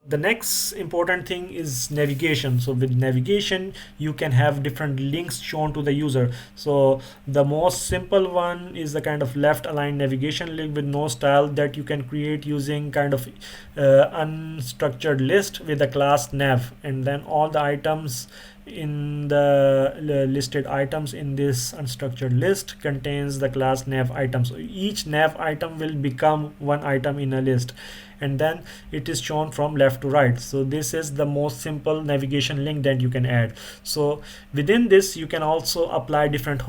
The next important thing is navigation. So with navigation you can have different links shown to the user. So the most simple one is the kind of left aligned navigation link with no style that you can create using kind of unstructured list with the class nav, and then all the items in the listed items in this unstructured list contains the class nav item. So each nav item will become one item in a list, and then it is shown from left to right. So this is the most simple navigation link that you can add. So within this you can also apply different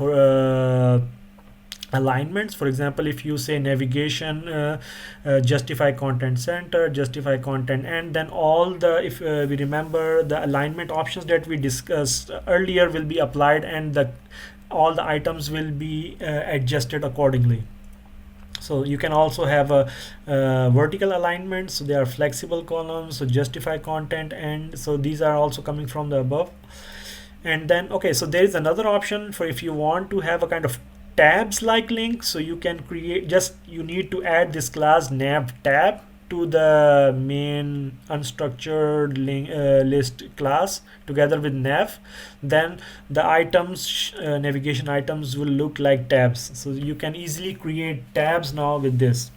alignments. For example, if you say navigation justify content center, justify content, and then all the, if we remember, the alignment options that we discussed earlier will be applied, and the all the items will be adjusted accordingly. So you can also have a vertical alignment, so they are flexible columns, so justify content, and so these are also coming from the above. And then okay, so there is another option for if you want to have a kind of tabs like link. So you can create, just you need to add this class nav tab to the main unstructured link, list class together with nav. Then the items, navigation items will look like tabs. So you can easily create tabs now with this.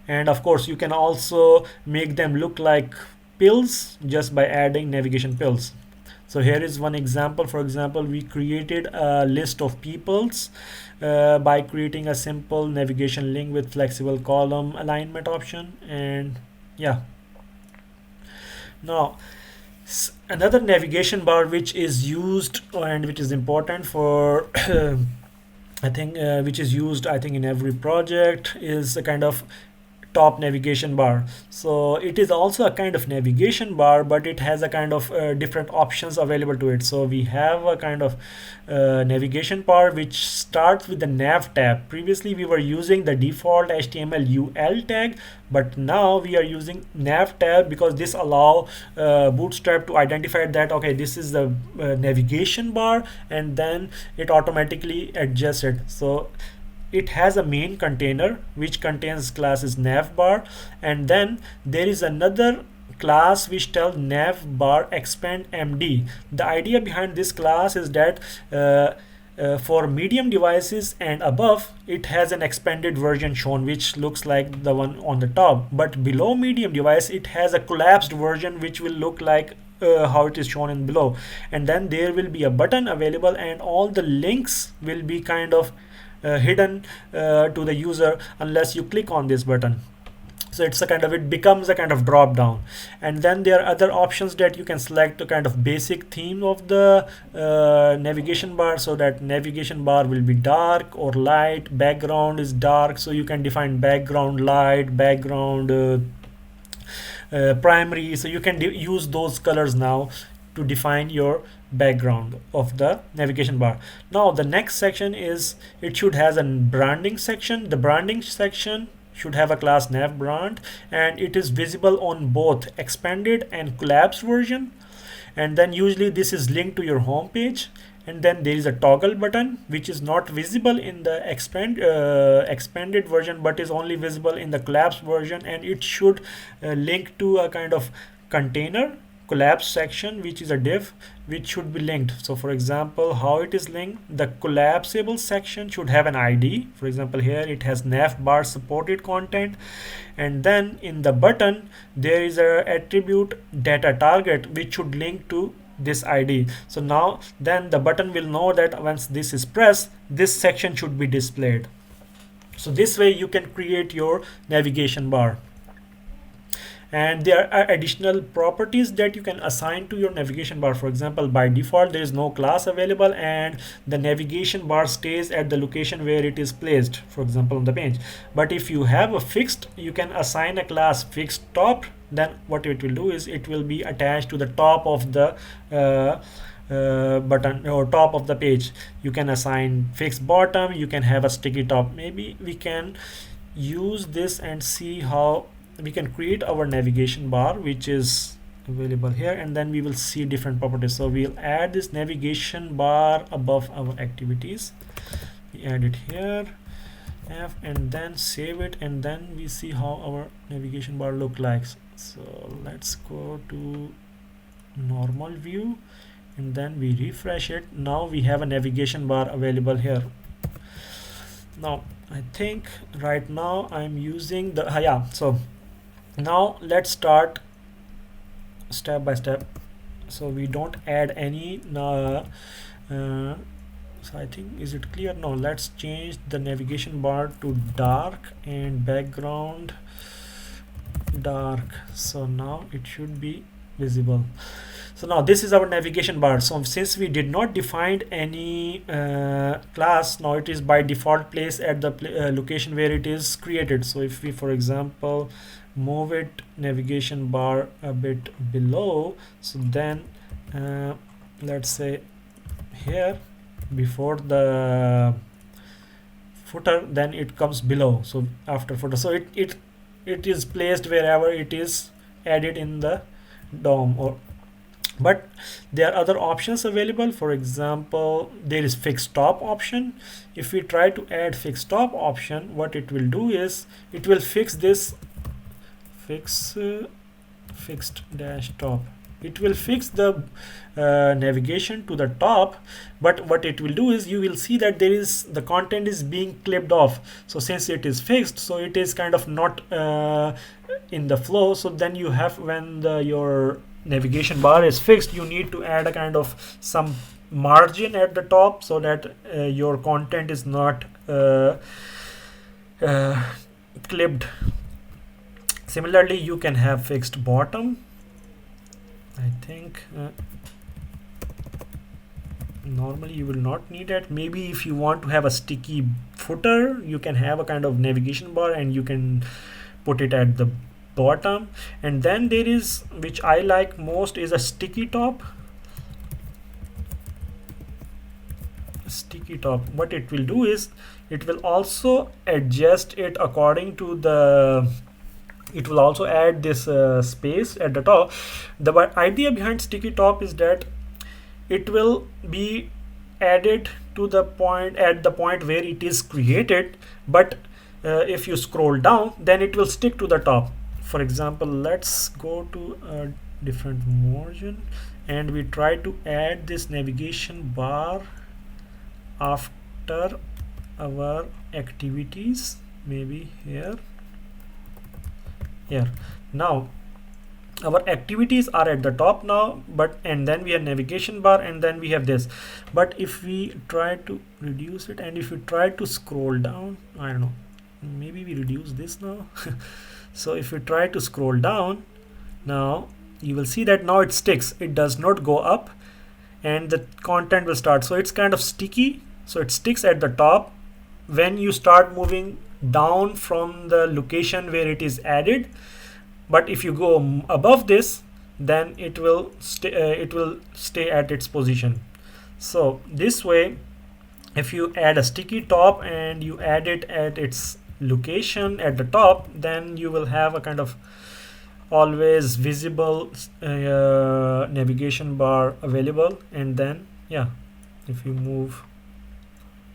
And of course you can also make them look like pills just by adding navigation pills. So here is one example. For example, we created a list of peoples by creating a simple navigation link with flexible column alignment option. And yeah, now another navigation bar which is used and which is important for I think which is used, I think, in every project, is a kind of top navigation bar. So it is also a kind of navigation bar, but it has a kind of different options available to it. So we have a kind of navigation bar which starts with the nav tab. Previously we were using the default HTML UL tag, but now we are using nav tab because this allow Bootstrap to identify that okay, this is the navigation bar, and then it automatically adjusts it. So it has a main container which contains classes navbar, and then there is another class which tells navbar expand md. The idea behind this class is that for medium devices and above, it has an expanded version shown which looks like the one on the top, but below medium device it has a collapsed version which will look like how it is shown in below. And then there will be a button available, and all the links will be kind of hidden to the user unless you click on this button. So it's a kind of, it becomes a kind of drop down. And then there are other options that you can select, a kind of basic theme of the navigation bar, so that navigation bar will be dark or light, background is dark, so you can define background light, background primary, so you can use those colors now to define your background of the navigation bar. Now the next section is, it should has a branding section. The branding section should have a class nav brand, and it is visible on both expanded and collapsed version. And then usually this is linked to your home page. And then there is a toggle button which is not visible in the expanded version but is only visible in the collapsed version, and it should link to a kind of container collapse section which is a div which should be linked. So for example, how it is linked, the collapsible section should have an ID. For example, here it has navbar supported content, and then in the button there is a attribute data target which should link to this ID. So now then the button will know that once this is pressed, this section should be displayed. So this way you can create your navigation bar. And there are additional properties that you can assign to your navigation bar. For example, by default there is no class available, and the navigation bar stays at the location where it is placed, for example on the page. But if you have a fixed, you can assign a class fixed top. Then what it will do is it will be attached to the top of the button or top of the page. You can assign fixed bottom, you can have a sticky top. Maybe we can use this and see how we can create our navigation bar, which is available here, and then we will see different properties. So we'll add this navigation bar above our activities. We add it here, F and then save it, and then we see how our navigation bar look like. So let's go to normal view and then we refresh it. Now we have a navigation bar available here. Now I think right now I'm using the yeah, so now let's start step by step, so we don't add any so I think, is it clear? No, let's change the navigation bar to dark and background dark, so now it should be visible. So now this is our navigation bar. So since we did not define any class, now it is by default placed at the location where it is created. So if we, for example, move it navigation bar a bit below, so then let's say here before the footer, then it comes below, so after footer, so it is placed wherever it is added in the DOM. Or but there are other options available. For example, there is fixed top option. If we try to add fixed top option, what it will do is it will fix this fixed dash top. It will fix the navigation to the top, but what it will do is you will see that there is the content is being clipped off. So since it is fixed, so it is kind of not in the flow. So then you have, when your navigation bar is fixed, you need to add a kind of some margin at the top so that your content is not clipped. Similarly, you can have fixed bottom. I think normally you will not need it. Maybe if you want to have a sticky footer, you can have a kind of navigation bar and you can put it at the bottom. And then there is, which I like most, is a sticky top. Sticky top, what it will do is it will also adjust it according to the, it will also add this space at the top. The idea behind sticky top is that it will be added to the point, at the point where it is created, but if you scroll down, then it will stick to the top. For example, let's go to a different margin and we try to add this navigation bar after our activities, maybe here. Now our activities are at the top now, but and then we have navigation bar and then we have this. But if we try to reduce it and if we try to scroll down, I don't know, maybe we reduce this now. So if we try to scroll down, now you will see that now it sticks, it does not go up, and the content will start. So it's kind of sticky, so it sticks at the top. When you start moving down from the location where it is added, but if you go above this, then it will stay at its position. So this way, if you add a sticky top and you add it at its location at the top, then you will have a kind of always visible navigation bar available. And then yeah, if you move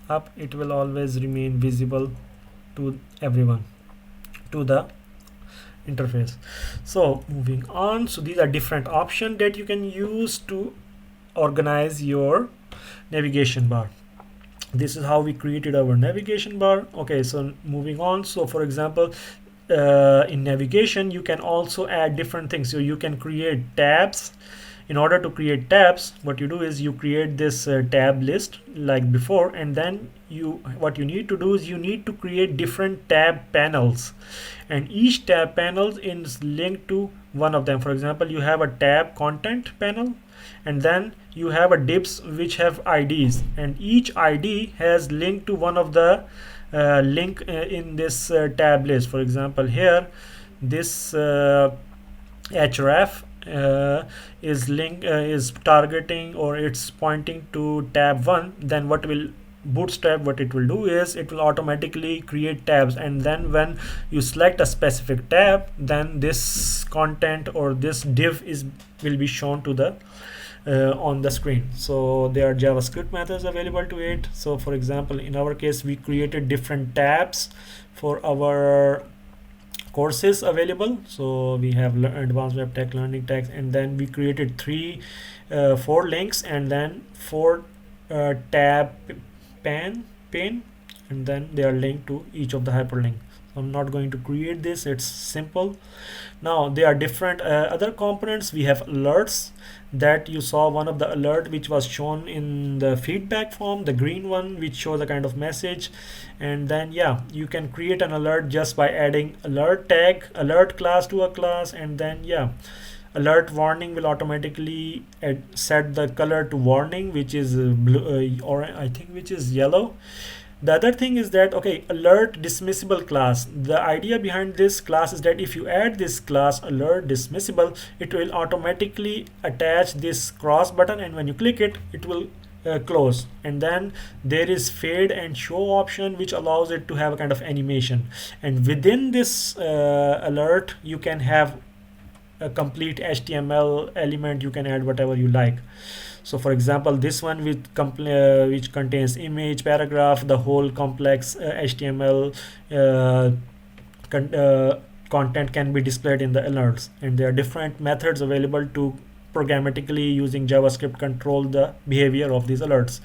up, it will always remain visible to everyone, to the interface. So moving on, so these are different options that you can use to organize your navigation bar. This is how we created our navigation bar. Okay, so moving on, so for example, in navigation you can also add different things. So you can create tabs. In order to create tabs, what you do is you create this tab list like before, and then what you need to do is you need to create different tab panels, and each tab panel is linked to one of them. For example, you have a tab content panel, and then you have a dips which have IDs, and each ID has linked to one of the link in this tab list. For example, here this href is targeting, or it's pointing to tab 1. Then what will Bootstrap, what it will do is it will automatically create tabs, and then when you select a specific tab, then this content or this div will be shown to the on the screen. So there are JavaScript methods available to it. So for example, in our case, we created different tabs for our courses available. So we have advanced web tech, learning text, and then we created four links, and then four tab pane, and then they are linked to each of the hyperlink. I'm not going to create this, it's simple. Now there are different other components. We have alerts that you saw, one of the alert which was shown in the feedback form, the green one, which shows a kind of message. And then yeah, you can create an alert just by adding alert tag, alert class to a class, and then yeah, alert warning will automatically set the color to warning, which is blue, or I think which is yellow. The other thing is that, okay, alert dismissible class, the idea behind this class is that if you add this class alert dismissible, it will automatically attach this cross button, and when you click it, it will close. And then there is fade and show option, which allows it to have a kind of animation, and within this alert you can have a complete HTML element. You can add whatever you like. So for example, this one with which contains image, paragraph, the whole complex HTML content can be displayed in the alerts, and there are different methods available to programmatically using JavaScript control the behavior of these alerts.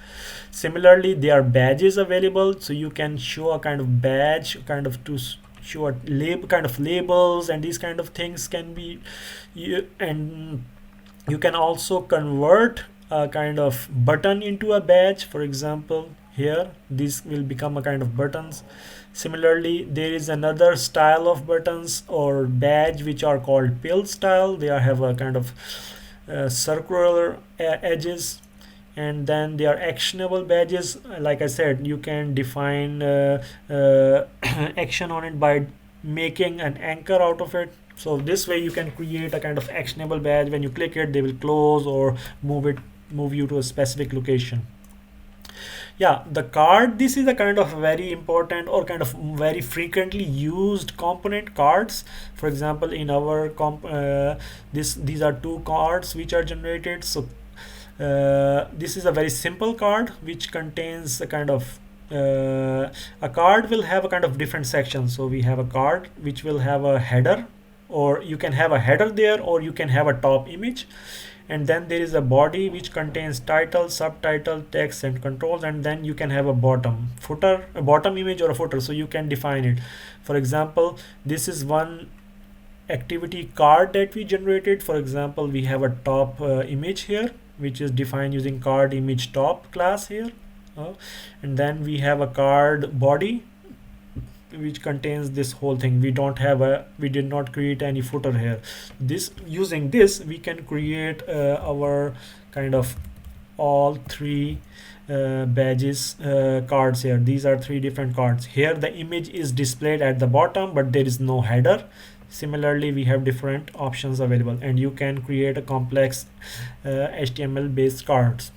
Similarly, there are badges available, so you can show a kind of badge, kind of to show a kind of labels, and these kind of things can be and you can also convert a kind of button into a badge. For example, here these will become a kind of buttons. Similarly, there is another style of buttons or badge which are called pill style. They have a kind of circular edges, and then they are actionable badges. Like I said, you can define action on it by making an anchor out of it. So this way you can create a kind of actionable badge. When you click it, they will close or move you to a specific location. Yeah, the card, this is a kind of very important or kind of very frequently used component, cards. For example, in our these are two cards which are generated. So this is a very simple card which contains a kind of a card will have a kind of different sections. So we have a card which will have a header, or you can have a header there, or you can have a top image, and then there is a body which contains title, subtitle, text, and controls, and then you can have a bottom footer, a bottom image or a footer, so you can define it. For example, this is one activity card that we generated. For example, we have a top image here which is defined using card image top class here, and then we have a card body which contains this whole thing. We did not create any footer here. Using this we can create our kind of all three badges cards here. These are three different cards. Here the image is displayed at the bottom, but there is no header. Similarly, we have different options available, and you can create a complex HTML based cards.